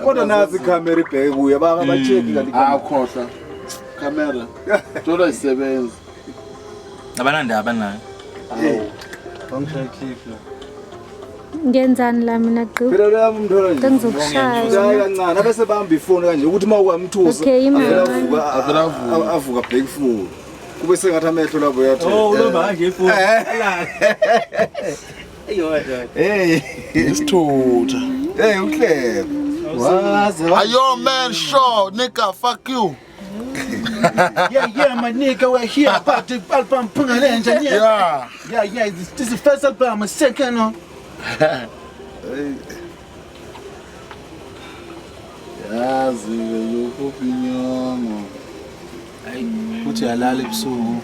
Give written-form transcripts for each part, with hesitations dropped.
Kodwa nazi camera ibheke kuye bacheki kanti akhohla camera thola isebenza abanandaba nayo bangishaya clip la ngenzani la mina gqi phela lo yami umntwana nje ngizokushaya kancane abese bamba ifoni kanje ukuthi mawukamthusa avuka bheke ifoni kube sengathi amehlo labo yathi ulomba kanje ifoni hey isithutha hey uhlebe are you man sure nigga fuck you yeah, my nigga, we're here about the album Phugalenja. Yeah, this is the first album, a second, no? yazi yokuphinyongo Uthi alala ebusuku.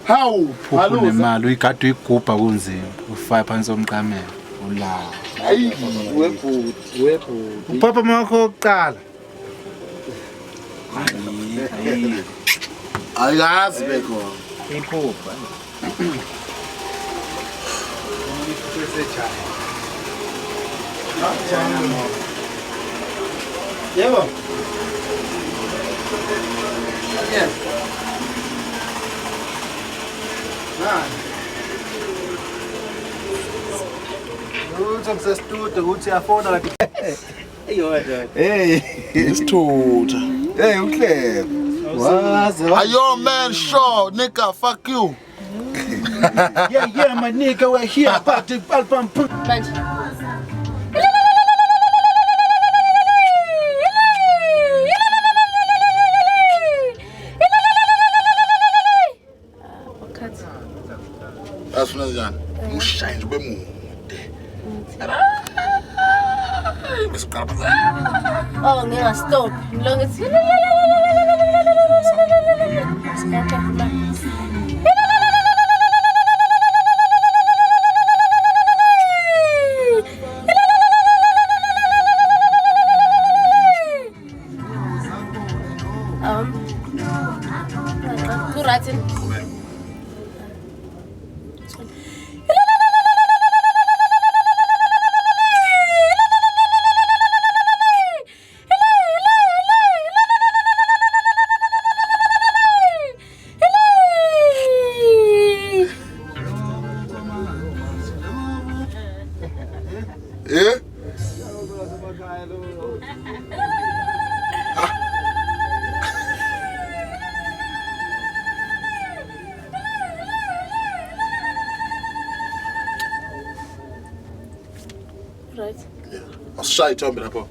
How? Phuphu nemali uyigada uyigubha kunzima. Ufaya phansi omqamela. Ula. Hayi webhuti. Upapa makho oqala. Ayazi bekho. iphupha yebo yes Uthi studio uthi afona kanti hey Isithutha. hey uhlebe Are you man sure nigga fuck you Yeah, my nigga, we're here about the album Asifuna njani ushaya nje bemude oh ngeke stop ngilongithi Kuratin. eh Right. Asishaya ithombe lapho